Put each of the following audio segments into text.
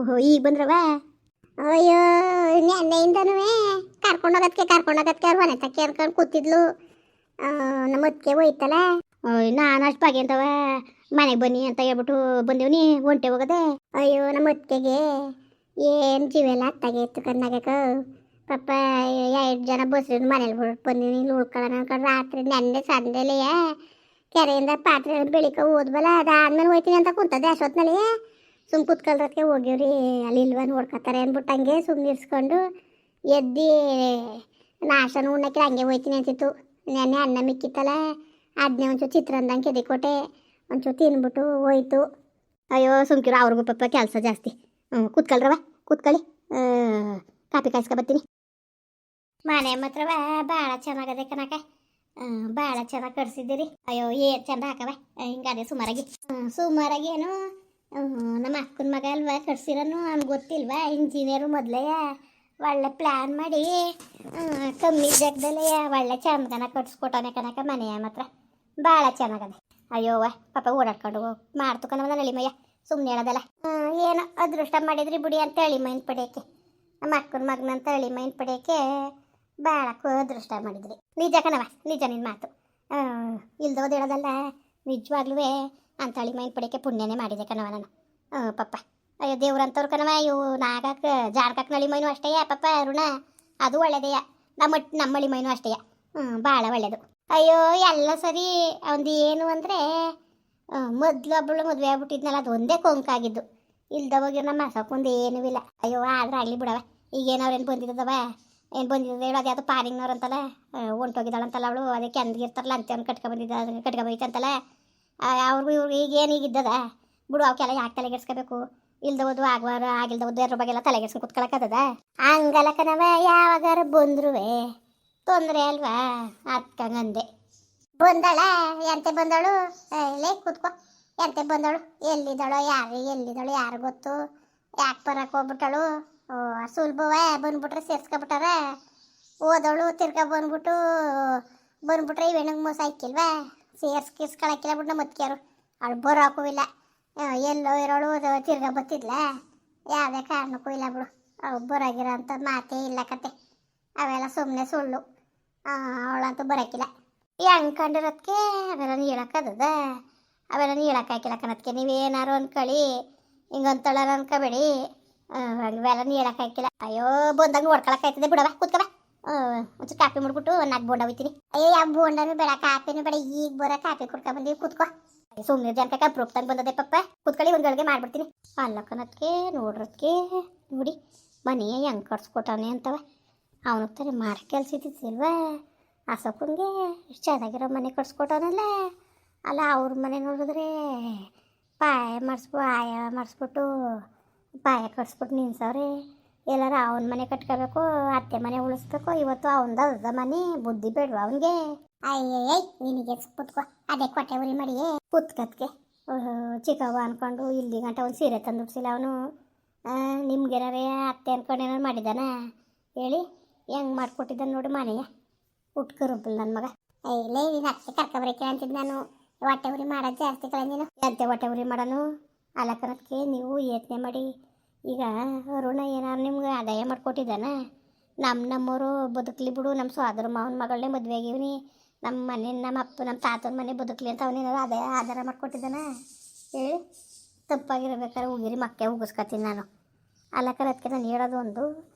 ಓಹೋ ಈಗ ಬಂದ್ರವ. ಅಯ್ಯೋ ನೆನ್ನೆಯಿಂದನೂ ಕರ್ಕೊಂಡೋಗತ್ಕೆ ಅವ್ರು ಮನೆ ತಕ್ಕೆ ಅನ್ಕೊಂಡು ಕೂತಿದ್ಲು. ನಮ್ಮ ಅತ್ತಿಗೆ ಹೋಯ್ತಲ್ಲ. ನಾನು ಅಷ್ಟು ಬಾಗಿ ಅಂತವ ಮನೆಗೆ ಬನ್ನಿ ಅಂತ ಹೇಳ್ಬಿಟ್ಟು ಬಂದೇವ್ನಿ. ಒಂಟೆ ಹೋಗದೆ. ಅಯ್ಯೋ ನಮ್ಮ ಅತ್ತಿಗೆಗೆ ಏನು ಜೀವೆಲ್ಲ ಅತ್ತಾಗೆ ಇತ್ತು ಕಣ್ಣಾಗಕ. ಪಾಪ 2 ಜನ ಬಸ್ರಿಂದ ಮನೇಲಿ ಬಿಟ್ಟು ಬಂದೀನಿ. ಇಲ್ಲಿ ಉಳ್ಕೊಳ್ಳೋಣ ಅನ್ಕೊಂಡು ರಾತ್ರಿ ನೆನ್ನೆ ಸಂಜೆಲೆಯ ಕೆರೆಯಿಂದ ಪಾತ್ರೆ ಬೆಳಿಕ ಹೋದ್ವಲ್ಲ. ಅದಾದ್ಮೇಲೆ ಹೋಯ್ತೀನಿ ಅಂತ ಕುಂತದೆ. ಅಷ್ಟೊತ್ತಿನಲ್ಲಿ ಸುಮ್ಮ ಕೂತ್ಕೊಳ್ರಕ್ಕೆ ಹೋಗ್ಯವ್ರಿ. ಅಲ್ಲಿ ಇಲ್ವ ನೋಡ್ಕೊತಾರೆ ಅಂದ್ಬಿಟ್ಟು ಹಂಗೆ ಸುಮ್ಮನೆ ಇರ್ಸ್ಕೊಂಡು ಎದ್ದು ನಾಷ್ಟನ ಉಣ್ಣಕ್ಕೆ ಹಂಗೆ ಹೋಯ್ತೀನಿ ಅಂತಿತ್ತು. ನೆನ್ನೆ ಅನ್ನ ಮಿಕ್ಕಿತ್ತಲ್ಲ, ಅದನ್ನೇ ಒಂಚೂರು ಚಿತ್ರಾನ್ನಂಗೆ ಕೆದಿಕೊಟ್ಟೆ, ಒಂಚೂರು ತಿನ್ಬಿಟ್ಟು ಹೋಯ್ತು. ಅಯ್ಯೋ ಸುಮ್ಕಿರೋ, ಅವ್ರಿಗೂ ಪಾಪ ಕೆಲಸ ಜಾಸ್ತಿ. ಕೂತ್ಕೊಳ್ರವ, ಕೂತ್ಕೊಳ್ಳಿ, ಕಾಪಿ ಕಾಯಿಸ್ಕೊ ಬರ್ತೀನಿ. ಮನೆ ಮಾತ್ರವ ಭಾಳ ಚೆನ್ನಾಗದೆ ಕನಕ. ಭಾಳ ಚೆನ್ನಾಗಿ ಕಟ್ಸಿದ್ದೀರಿ. ಅಯ್ಯೋ ಏರ್ ಚಂದ ಹಾಕವ. ಹಿಂಗದೆ ಸುಮಾರಾಗಿ ಏನು ನಮ್ಮ ಅಕ್ಕನ ಮಗ ಅಲ್ವಾ ಕಟ್ಸಿರೋನು, ನಮ್ಗೆ ಗೊತ್ತಿಲ್ವಾ. ಇಂಜಿನಿಯರು ಮೊದಲೇ ಒಳ್ಳೆ ಪ್ಲ್ಯಾನ್ ಮಾಡಿ ಕಮ್ಮಿ ಜಾಗದಲ್ಲೇ ಒಳ್ಳೆ ಚಂದನ ಕಟ್ಸ್ಕೊಟ್ಟವನೆ ಕನಕ. ಮನೆಯ ಮಾತ್ರ ಭಾಳ ಚೆನ್ನಾಗದೆ. ಅಯ್ಯೋವ ಪಾಪ ಓಡಾಡ್ಕೊಂಡು ಮಾಡ್ತು ಕಣವ ನಳಿಮಯ್ಯ. ಸುಮ್ಮನೆ ಹೇಳೋದಲ್ಲ. ಏನೋ ಅದೃಷ್ಟ ಮಾಡಿದ್ರಿ ಬಿಡಿ ಅಂತ ಎಳಿಮೈನ್ ಪಡೆಯೋಕ್ಕೆ, ನಮ್ಮ ಅಕ್ಕನ ಮಗನಂತ ಎಳಿಮೈನ್ ಪಡೆಯೋಕ್ಕೆ ಭಾಳ ಅದೃಷ್ಟ ಮಾಡಿದ್ರಿ. ನಿಜ ಕಣವ, ನಿಜ ನಿನ್ನ ಮಾತು. ಇಲ್ದೋದು ಹೇಳೋದಲ್ಲ, ನಿಜವಾಗ್ಲೂ ಅಂತ ಎಳಿಮೈನ್ ಪಡೆಯೋಕ್ಕೆ ಪುಣ್ಯನೇ ಮಾಡಿದೆ ಕಣವ ನಾನು. ಪಪ್ಪ ಅಯ್ಯೋ ದೇವ್ರಂತವ್ರು ಕಣವ. ಇವು ನಾಗಕ್ಕೆ ಜಾರ್ಕಕ್ಕೆ ನಳಿಮೈನು ಅಷ್ಟೇ ಪಪ್ಪ ಋಣ. ಅದು ಒಳ್ಳೆಯದೆಯ. ನಮ್ಮ ಎಳಿಮೈನು ಅಷ್ಟೇ ಭಾಳ ಒಳ್ಳೆಯದು. ಅಯ್ಯೋ ಎಲ್ಲ ಸರಿ. ಅವನದು ಏನು ಅಂದರೆ ಮೊದಲು ಒಬ್ಬಳು ಮದುವೆ ಆಗ್ಬಿಟ್ಟಿದ್ನಲ್ಲ, ಅದು ಒಂದೇ ಕೊಂಕಾಗಿದ್ದು. ಇಲ್ದ ಹೋಗಿರೋ ನಮ್ಮ ಮಸಕ್ಕೊಂದು ಏನೂ ಇಲ್ಲ. ಅಯ್ಯೋ ಆದ್ರೆ ಆಗಲಿ ಬಿಡವ. ಈಗೇನವ್ರೇನು ಬಂದಿದ್ದವ, ಏನು ಬಂದಿದ್ದು ಹೇಳೋದು, ಯಾವುದು ಪಾರಿಂಗ್ನವ್ರು ಅಂತಲ್ಲ, ಹೊಂಟೋಗಿದ್ದಾಳಂತಲ್ಲ ಅವಳು. ಅದಕ್ಕೆ ಅಂದಿರ್ತಾರಲ್ಲ ಅಂತೆಯವ್ನು ಕಟ್ಕೊಬಂದಿದ್ದ ಅವ್ರಿಗೂ ಇವ್ರಿಗೆ ಈಗೇನು ಈಗಿದ್ದದ ಬಿಡು. ಅವಕ್ಕೆಲ್ಲ ಯಾಕೆ ತಲೆಗೆಡ್ಸ್ಕೋಬೇಕು? ಇಲ್ದೋದು ಆಗಿಲ್ದೋದು ಯಾರ ಬಗ್ಗೆಲ್ಲ ತಲೆಗೆಡ್ಸ್ಕೊಂಡು ಕುತ್ಕೊಳಕ್ಕದ? ಹಂಗಲಕನವ ಯಾವಾಗಾರ ಬಂದ್ರು ತೊಂದರೆ ಅಲ್ವಾ ಅತ್ಕಂಗಂದೆ. ಬಂದಳ ಎಂತೆ ಬಂದಳು? ಲೇ ಕೂತ್ಕೋ. ಎಂತೆ ಬಂದಳು? ಎಲ್ಲಿದ್ದಾಳೋ ಯಾರು ಗೊತ್ತು. ಯಾಕೆ ಬರಕ್ಕೆ ಹೋಗ್ಬಿಟ್ಟಳು? ಸುಲಭವ ಬಂದ್ಬಿಟ್ರೆ ಸೇರ್ಸ್ಕೊಬಿಟ್ಟಾರ. ಓದವಳು ತಿರ್ಗಾ ಬಂದ್ಬಿಟ್ರೆ ಇವೇನಂಗೆ ಮೋಸ ಇಕ್ಕಿಲ್ವಾ? ಸೇರ್ಸ್ಕಿಸ್ಕೊಳಕ್ಕಿಲ್ಲ ಬಿಟ್ಟು ನಮ್ಮ ಅತ್ತಿಗೆಯರು. ಅವಳು ಬರೋಕ್ಕೂ ಇಲ್ಲ. ಎಲ್ಲೋ ಇರೋಳು ತಿರ್ಗಾ ಬತ್ತಿದ್ಲ. ಯಾವುದೇ ಕಾರಣಕ್ಕೂ ಇಲ್ಲ ಬಿಡು. ಅವಳು ಬರೋಗಿರೋ ಅಂತ ಮಾತೇ ಇಲ್ಲ ಕತೆ. ಅವೆಲ್ಲ ಸುಮ್ಮನೆ ಸುಳ್ಳು. ಅವಳಂತೂ ಬರೋಕ್ಕಿಲ್ಲ. ಹೆಂಗೆ ಕಂಡಿರೋದಕ್ಕೆ ಅವೆಲ್ಲ ಹೇಳಕ್ಕದ? ಅವೆಲ್ಲ ಹೇಳಕ್ಕಾಕಿಲ್ಲ ಕಣದಕ್ಕೆ. ನೀವೇನಾರು ಅನ್ಕೊಳ್ಳಿ, ಹಿಂಗಂತಳ ಅನ್ಕೋಬೇಡಿ. ಅವೆಲ್ಲ ಹೇಳಕ್ಕಾಕಿಲ್ಲ. ಅಯ್ಯೋ ಬಂದಾಗ ನೋಡ್ಕೊಳಕ್ಕಾಯ್ತದೆ ಬಿಡವ. ಕೂತ್ಕವ. ಒಂಚೂರು ಕಾಪಿ ಮುಡ್ಬಿಟ್ಟು 4 ಬೋಂಡ ಹೋಯ್ತೀನಿ. ಅಯ್ಯೋ ಯಾವ ಬೋಂಡನೂ ಬೇಡ, ಕಾಪಿನೂ ಬೇಡ. ಈಗ ಬರೋ ಕಾಪಿ ಕುಡ್ಕೊಂಬಂದಿವಿ. ಕೂತ್ಕೋ. ಸುಮ್ಮನೆ ಜನಕ ಪ್ರೂಫ್ ತಂದು ಬಂದದೆ ಪಪ್ಪ. ಕೂತ್ಕೊಳ್ಳಿ, ಒಂದು ಗಳಿಗೆ ಮಾಡ್ಬಿಡ್ತೀನಿ. ಅಲ್ಲಕ್ಕನದಕ್ಕೆ ನೋಡ್ರದಕ್ಕೆ ನೋಡಿ ಮನೆ ಹೆಂಗೆ ಕಟ್ಸ್ಕೊಟ್ಟವನೆ ಅಂತವ. ಅವನಿಗೆ ತಾನೆ ಮಾಡೋ ಕೆಲಸ ಇದ್ದಿಲ್ವಾ? ಅಸಕ್ಕಂಗೆ ಇಷ್ಟು ಚೆನ್ನಾಗಿರೋ ಮನೆ ಕಟ್ಸ್ಕೊಟ್ಟವನಲ್ಲ. ಅಲ್ಲ ಅವ್ರ ಮನೆ ನೋಡಿದ್ರೆ ಆಯ ಮಾಡಿಸ್ಬಿಟ್ಟು ಪಾಯ ಕಟ್ಸ್ಬಿಟ್ಟು ನಿನ್ಸವ್ರೆ. ಎಲ್ಲಾರ ಅವನ ಮನೆ ಕಟ್ಕೋಬೇಕು, ಅತ್ತೆ ಮನೆ ಉಳಿಸ್ಬೇಕು. ಇವತ್ತು ಅವನದ ಮನೆ ಬುದ್ಧಿ ಬೇಡವ ಅವನಿಗೆ? ಅಯ್ಯಯ್ಯ ನಿನಗೆ ಕೂತ್ಕೋ. ಅದೇ ಕೊಟ್ಟೆ ಉರಿ ಮಾಡಿ ಕೂತ್ಕತ್ಗೆ ಚಿಕ್ಕವ್ವ ಅನ್ಕೊಂಡು ಇಲ್ಲಿ ಗಂಟ ಒಂದು ಸೀರೆ ತಂದುಡ್ಸಿಲ್ಲ ಅವನು. ನಿಮ್ಗೇನಾರೇ ಅತ್ತೆ ಅನ್ಕೊಂಡು ಏನಾರು ಮಾಡಿದ್ದಾನ ಹೇಳಿ? ಹೆಂಗೆ ಮಾಡಿಕೊಟ್ಟಿದ್ದಾನೆ ನೋಡಿ ಮನೆಯ ಉಟ್ಕರುಬ್ಬಲ್ ನನ್ನ ಮಗ. ಇಲ್ಲೇ ನೀನು ಅತ್ತೆ ಕರ್ಕೊಬರಕ್ಕೆ ಅಂತಿದ್ದು ನಾನು. ಹೊಟ್ಟೆ ಉರಿ ಮಾಡೋದು ಜಾಸ್ತಿ ಕಳೆ ನೀನು. ಎಂತೆ ಹೊಟ್ಟೆ ಉರಿ ಮಾಡೋನು? ಅಲಕನಕ್ಕೆ ನೀವು ಯೋಚನೆ ಮಾಡಿ. ಈಗ ಅರುಣ ಏನಾರು ನಿಮ್ಗೆ ಆದಾಯ ಮಾಡಿಕೊಟ್ಟಿದ್ದಾನ? ನಮ್ಮವರು ಬದುಕಲಿ ಬಿಡು. ನಮ್ಮ ಸೋದರ ಮಾವನ ಮಗಳನ್ನೇ ಮದುವೆ ಆಗಿವ್ನಿ. ನಮ್ಮ ಮನೆ ನಮ್ಮ ತಾತನ ಮನೆ ಬದುಕಲಿ ಅಂತ ಅವನೇನಾರು ಆಧಾರ ಮಾಡಿಕೊಟ್ಟಿದ್ದಾನ ಹೇಳಿ? ತಪ್ಪಾಗಿರ್ಬೇಕಾದ್ರೆ ಹೋಗಿರಿ ಮಕ್ಕೆ ಉಗಿಸ್ಕೊತೀನಿ ನಾನು. ಅಲಕನಕ್ಕೆ ನಾನು ಹೇಳೋದು ಒಂದು,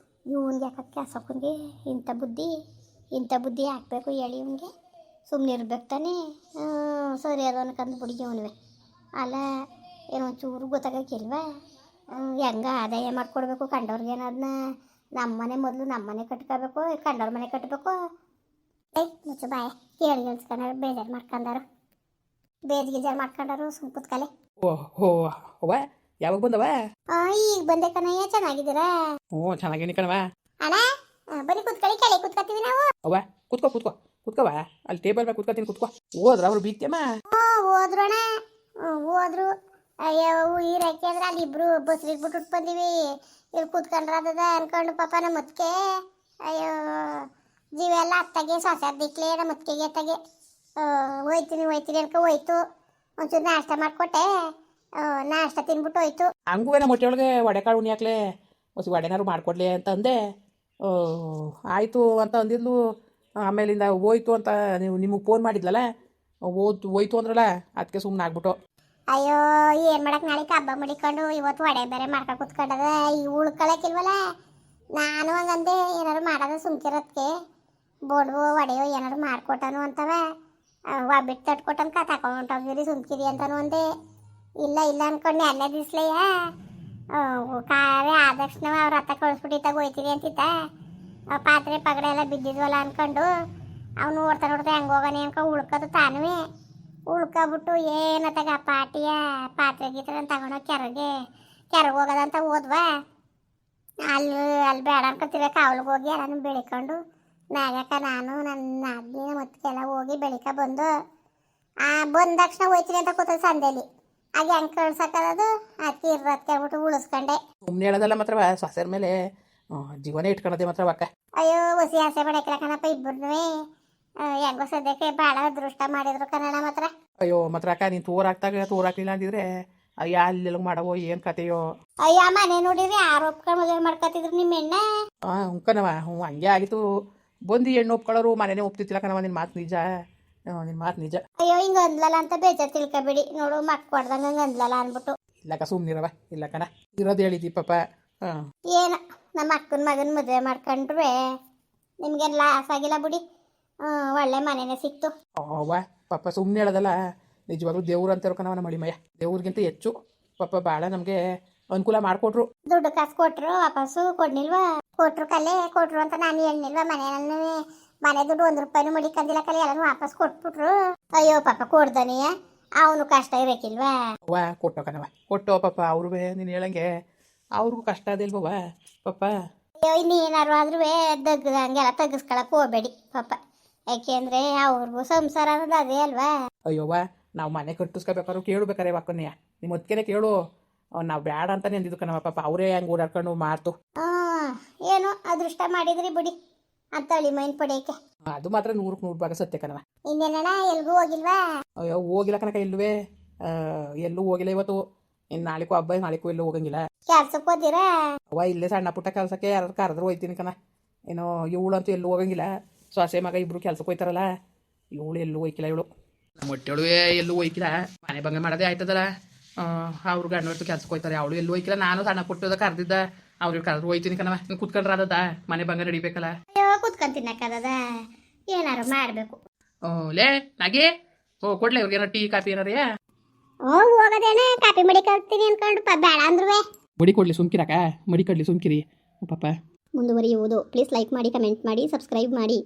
ಇವನ್ಗೆ ಯಾಕಕ್ಕೆ ಅಸಕ್ಕನ್ಗೆ ಇಂಥ ಬುದ್ಧಿ ಹಾಕಬೇಕು ಹೇಳಿ? ಇವನಿಗೆ ಸುಮ್ಮನೆ ಇರ್ಬೇಕು ತಾನೇ. ಸರಿ ಅದು ಅನ್ಕಂದು ಬಿಡಿ ಇವನುವೆ. ಅಲ್ಲ ಏನೋ ಒಂಚೂರು ಗೊತ್ತಾಗಕ್ಕಿಲ್ವಾ? ಹೆಂಗೆ ಆದಾಯ ಮಾಡಿಕೊಡ್ಬೇಕು ಕಂಡವ್ರಿಗೆ? ಅದನ್ನ ನಮ್ಮನೆ ಮೊದಲು ನಮ್ಮನೆ ಕಟ್ಕೋಬೇಕು, ಕಂಡವ್ರ ಮನೆ ಕಟ್ಟಬೇಕು. ಮುಚ್ಚು ಬಾಯ ಕೇಳಿ ಹೇಳ್ಸ್ಕೊಂಡಾರು, ಬೇಜಾರು ಮಾಡ್ಕೊಂಡಾರು, ಬೇಜಾರು ಮಾಡ್ಕೊಂಡಾರು. ಸುಮ್ ಕೂತ್ಕಲೆ. ಓಹೋ ಅವ್ವ ಯಾವಾಗ ಬಂದವ? ಈಗ ಬಂದೆ ಕಣಯ್ಯ. ಚೆನ್ನಾಗಿದ್ದೀರಾ? ಚೆನ್ನಾಗೇನಿ ಕಣವ. ಅಣ್ಣ ಬರೀ ಕೂತ್ಕೊಳ್ಳಿ, ಕೆಳಗೆ ಕೂತ್ಕೊತೀವಿ ನಾವು. ಅವ್ವ ಕೂತ್ಕವ. ಅಲ್ಲಿ ಟೇಬಲ್ ಮೇಲೆ ಕೂತ್ಕೊತೀನಿ, ಕೂತ್ಕೋ. ಹೋದ್ರ ಅವ್ರು ಬೀಗ್ತಮ್ಮ? ಹೋದ್ರಣ ಹೋದ್ರು. ಅಯ್ಯೋ ಇರಕ್ಕೆ ಅಂದ್ರೆ ಅಲ್ಲಿ ಇಬ್ರು ಬಸ್ರಿಟ್ಬಿಟ್ಟು ಬಂದೀವಿ. ಇಲ್ಲಿ ಕೂತ್ಕೊಂಡ್ರದ ಅನ್ಕೊಂಡು ಪಾಪ ನಮ್ಮ ಮುತ್ಕೆ. ಅಯ್ಯೋ ಜೀವೆಲ್ಲ ಅತ್ತಗೆ ಸೊಸೆ ನಮ್ಮ ಮುತ್ಕೆಗೆ ಅತ್ತಗೆ ಹೋಯ್ತೀನಿ ಅನ್ಕೊ ಹೋಯ್ತು. ಒಂಚೂರು ನಾಷ್ಟ ಮಾಡಿಕೊಟ್ಟೆ. ನಾಷ್ಟ ತಿನ್ಬಿಟ್ಟು ಹೋಯ್ತು. ಹಂಗೂ ನಮ್ಮ ಹೊಟ್ಟೆ ಒಳಗೆ ವಡೆಕಾಳು ಉಣ್ಣಿ ಹಾಕ್ಲೆ ಹೊಸ ವಡೆನಾರು ಮಾಡಿಕೊಡ್ಲಿ ಅಂತ ಅಂದೆ. ಆಯಿತು ಅಂತ ಅಂದಿದ್ಲು. ಆಮೇಲಿಂದ ಹೋಯ್ತು ಅಂತ ನಿಮಗೆ ಫೋನ್ ಮಾಡಿದ್ಲಲ್ಲ, ಹೋಯ್ತು ಅಂದ್ರಲ್ಲ, ಅದಕ್ಕೆ ಸುಮ್ಮನೆ ಆಗ್ಬಿಟ್ಟು. ಅಯ್ಯೋ ಏನು ಮಾಡಕ್ಕೆ ನಾಳೆ ಹಬ್ಬ ಮಡಿಕೊಂಡು ಇವತ್ತು ವಡೆ ಬೇರೆ ಮಾಡ್ಕೊಂಡು ಕುತ್ಕೊಂಡದ, ಈ ಉಳ್ಕೊಳಕ್ಕಿಲ್ವಲ್ಲ. ನಾನು ಹಂಗಂದೆ ಏನಾರು ಮಾಡೋದು ಸುಮ್ಕಿರೋದಕ್ಕೆ, ಬೋಡ್ವು ವಡೆಯೋ ಏನಾರು ಮಾಡ್ಕೊಟ್ಟನು ಅಂತವ. ಒಬ್ಬಿಟ್ಟು ತಟ್ಕೊಟ್ಟನ್ಕ ತಗೊಂಡೋಗಿರಿ ಸುಮ್ಕಿರಿ ಅಂತನು ಅಂದೆ. ಇಲ್ಲ ಇಲ್ಲ ಅನ್ಕೊಂಡು ಎರಡನೇ ದಿವ್ಸಲೆಯ ಕಾರ್ಯ ಆದ ತಕ್ಷಣ ಅವ್ರ ಹತ್ತ ಕಳಿಸ್ಬಿಟ್ಟಿದ್ದಾಗ ಹೋಯ್ತೀರಿ ಅಂತಿದ್ದ. ಪಾತ್ರೆ ಪಗಡೆ ಎಲ್ಲ ಬಿದ್ದಿದ್ವಲ್ಲ ಅನ್ಕೊಂಡು ಅವ್ನು ನೋಡ್ತಾ ಹೆಂಗೆ ಹೋಗೋಣ ಅನ್ಕೊಂಡು ಉಳ್ಕೋದು ತಾನುವೆ. ಉಳ್ಕೊಬಿಟ್ಟು ಏನತ್ತಾಗ ಪಾಟಿಯ ಪಾತ್ರೆ ಗೀತ್ರೆ ತಗೊಂಡೋಗಿ ಕೆರೆಗೆ ಹೋಗೋದಂತ ಹೋದ್ವಾ. ಅಲ್ಲಿ ಬೇಡ ಅನ್ಕೊತೀವಿ ಕಾವಲಿಗೆ ಹೋಗಿ ಎಲ್ಲಾನು ಬೆಳಿಕೊಂಡು ನಾಗಕ್ಕ ನಾನು ನನ್ನ ನಾದಿನ ಮತ್ತೆಲ್ಲ ಹೋಗಿ ಬೆಳಿಕ ಬಂದು ಬಂದ ತಕ್ಷಣ ಹೋಯ್ತೀನಿ ಅಂತ ಕೂತದ ಸಂದೇಲಿ. ಆಗ ಹೆಂಗೆ ಕಳ್ಸಕ್ಕದು ಅದಕ್ಕೆ ಇರೋದಕ್ಕೆ ಹೇಳ್ಬಿಟ್ಟು ಉಳಿಸ್ಕೊಂಡೆ. ಸುಮ್ಮನೆ ಹೇಳೋದಲ್ಲ ಮಾತ್ರ ಸೊಸೆರ ಮೇಲೆ ಜೀವನೇ ಇಟ್ಕೊಳ್ಳೋದೆ ಮಾತ್ರ ಅಕ್ಕ. ಅಯ್ಯೋ ಹೊಸಿ ಆಸೆ ಪಡಕ್ಕಿಲ್ಲ ಕಣಪ್ಪ ಇಬ್ಬರನ್ನೂ. ಹೆಂಗೋ ಸದ್ಯಕ್ಕೆ ಭಾಳ ಅದೃಷ್ಟ ಮಾಡಿದ್ರು ಕನ್ನಡ ಮಾತ್ರ. ಅಯ್ಯೋ ಮಾತ್ರ ಅಕ್ಕ, ನೀನು ತೋರಾಕ್ಲಿಲ್ಲ ಅಂದಿದ್ರೆ ಅಯ್ಯ ಅಲ್ಲೆಲ್ಲ ಮಾಡವೋ ಏನು ಕತೆಯೋ. ಅಯ್ಯ ಮನೆ ನೋಡಿರಿ ಆರೋಪಗಳು ಮದುವೆ ಮಾಡ್ಕೊತಿದ್ರು ನಿಮ್ಮ ಹೆಣ್ಣ. ಕಣವ, ಹಂಗೆ ಆಗಿತ್ತು. ಬಂದು ಹೆಣ್ಣು ಒಪ್ಕೊಳ್ಳೋರು ಮನೆನೇ ಒಪ್ತಿತ್ತಿಲ್ಲ ಕಣವ. ನಿನ್ನ ಮಾತು ನಿಜ, ನಿನ್ನ ಮಾತು ನಿಜ. ಅಯ್ಯೋ ಹಿಂಗೆ ಅಂದ್ಲಲ್ಲ ಅಂತ ಬೇಜಾರು ತಿಳ್ಕೊಬೇಡಿ. ನೋಡು ಮಕ್ಕ ಕೊಡ್ದಂಗೆ ಹಂಗೆ ಅಂದ್ಲಲ್ಲ ಅಂದ್ಬಿಟ್ಟು. ಇಲ್ಲಕ್ಕ ಸುಮ್ಮನಿರವ, ಇಲ್ಲ ಕಣ, ಇರೋದು ಹೇಳಿದ್ದಿ ಪಾಪ. ಏನು ನಮ್ಮ ಅಕ್ಕನ ಮಗನ ಮದುವೆ ಮಾಡ್ಕೊಂಡ್ರೆ ನಿಮ್ಗೇನು ಲಾಸ್ ಆಗಿಲ್ಲ ಬಿಡಿ. ಒಳ್ಳೆ ಮನೆನೇ ಸಿಕ್ತು. ಅವ್ವ ಪಾಪ ಸುಮ್ಮನೆ ಹೇಳೋದಲ್ಲ, ನಿಜವಾಗ್ಲೂ ದೇವ್ರು ಅಂತಾರೋ ಕಣವ ನಮ್ಮ ಮಳಿಮಯ್ಯ. ದೇವ್ರಿಗಿಂತ ಹೆಚ್ಚು ಪಾಪ ಭಾಳ ನಮಗೆ ಅನುಕೂಲ ಮಾಡಿಕೊಟ್ರು. ದುಡ್ಡು ಕಾಸು ಕೊಟ್ರು ವಾಪಸ್ಸು ಕೊಡ್ನಿಲ್ವಾ? ಕೊಟ್ರು ಅಂತ ನಾನು ಹೇಳಿಲ್ವಾ? ಮನೆ ದುಡ್ಡು 1 ರೂಪಾಯಿನೂ ಮಡಿಕಂದಿಲ್ಲ ಕಲೆ, ಎಲ್ಲನೂ ವಾಪಸ್ ಕೊಟ್ಬಿಟ್ರು. ಅಯ್ಯೋ ಪಾಪ ಕೊಡ್ದಾನೆಯ ಅವನು ಕಷ್ಟ ಇರಕ್ಕಿಲ್ವಾ? ಅವ್ವ ಕೊಟ್ಟೋ ಕಣವ, ಕೊಟ್ಟೋ ಪಾಪ. ಅವ್ರು ನೀನು ಹೇಳಂಗೆ ಅವ್ರಿಗೂ ಕಷ್ಟ ಅದಿಲ್ವವ ಪಾಪ. ಅಯ್ಯೋ ಇನ್ನೇನಾರು ಆದ್ರೂ ಹಂಗೆಲ್ಲ ತೆಗಿಸ್ಕೊಳಕ್ ಹೋಗ್ಬೇಡಿ ಪಾಪ. ಯಾಕೆಂದ್ರೆ ಅವ್ರಿಗೂ ಸಂಸಾರ ಅನ್ನೋದು ಅದೇ ಅಲ್ವಾ? ಅಯ್ಯೋವ, ನಾವು ಮನೆ ಕಟ್ಟಿಸ್ಕೋಬೇಕಾದ್ರು ಕೇಳಬೇಕಾರೆ ವಾಕನ್ಯ ನಿಮ್ಮ ಹೊತ್ತಿಗೆ ಕೇಳು. ನಾವು ಬೇಡ ಅಂತಾನೆ ಅಂದಿದ್ದು ಕಣವ ಪಾಪ. ಅವರೇ ಹಂಗೆ ಓಡಾಡ್ಕೊಂಡು ಮಾತು. ಏನು ಅದೃಷ್ಟ ಮಾಡಿದ್ರಿ ಬಿಡಿ ಅಂತ ಅಳಿ ಮೈನ್ ಪಡೆಯಕ್ಕೆ. ಅದು ಮಾತ್ರ 100ಕ್ಕೆ 100 ಭಾಗ ಸತ್ಯ ಕಣವ. ಇನ್ನೇನಣ್ಣ ಎಲ್ಗೂ ಹೋಗಿಲ್ವಾ? ಅಯ್ಯೋ ಹೋಗಿಲ್ಲ ಕನಕ, ಇಲ್ವೇ ಎಲ್ಲೂ ಹೋಗಿಲ್ಲ ಇವತ್ತು. ಇನ್ನು ನಾಳೆಗೂ ಹಬ್ಬ, ನಾಳೆಗೂ ಎಲ್ಲೂ ಹೋಗಂಗಿಲ್ಲ. ಕೆಲ್ಸಕ್ಕೆ ಹೋದಿರಾ? ಅವ್ವ ಇಲ್ಲೇ ಸಣ್ಣ ಪುಟ್ಟ ಕೆಲಸಕ್ಕೆ ಯಾರು ಕರೆದ್ರು ಹೋಯ್ತೀನಿ ಕಣ. ಏನೋ ಇವಳಂತೂ ಎಲ್ಲೂ ಹೋಗಂಗಿಲ್ಲ. ಸೊಸೆ ಮಗ ಇಬ್ರು ಕೆಲ್ಸಕ್ಕೆ ಹೋಯ್ತಾರಲ್ಲ, ಇವಳು ಎಲ್ಲೂ ಹೋಯ್ಕಿಲ್ಲ. ಇವಳು ನಮ್ಮ ಹೊಟ್ಟೆಳುವೆ ಎಲ್ಲೂ ಹೋಯ್ಕಿಲ್ಲ. ಮನೆ ಭಂಗ ಮಾಡೋದೇ ಆಯ್ತದಲ್ಲ. ಅವ್ರು ಗಂಡ ಹೊತ್ತು ಕೆಲ್ಸಕ್ಕೆ ಹೋಯ್ತಾರೆ, ಅವಳು ಎಲ್ಲೂ ಹೋಯ್ಕಿಲ್ಲ. ನಾನು ಸಣ್ಣ ಪುಟ್ಟದ ಕರೆದಿದ್ದ, ಅವ್ರಿಗೆ ಕರೆದ್ರು ಹೋಯ್ತೀನಿ ಕಣವ. ನೀನು ಕುತ್ಕೊಂಡ್ರ ಅದದ ಮನೆ ಭಂಗ ನಡಿಬೇಕಲ್ಲ. ಅಯ್ಯೋ ಕುತ್ಕೊಂಡ್ ತಿನ್ನಕ್ಕದ ಏನಾರು ಮಾಡ್ಬೇಕು. ಲೇ ನಾಗಿ ಕೊಡ್ಲೆ ಇವ್ರಿಗೇನೋ ಟೀ ಕಾಫಿ ಏನಾರೇ? ಹೋಗೋದೇನ ಕಾಪಿ ಮಡಿಕೊಳ್ತೀನಿ ಅನ್ಕೊಂಡು ಬೇಡ ಅಂದ್ರುವೆ. ಮಡಿ ಕೊಡ್ಲಿ ಸುಮ್ಕಿರಕ್ಕ, ಮಡಿ ಕಡ್ಲಿ ಸುಮ್ಕಿರಿ ಪಾಪ. ಮುಂದುವರಿಯುವುದು. ಪ್ಲೀಸ್ ಲೈಕ್ ಮಾಡಿ, ಕಮೆಂಟ್ ಮಾಡಿ, ಸಬ್ಸ್ಕ್ರೈಬ್ ಮಾಡಿ.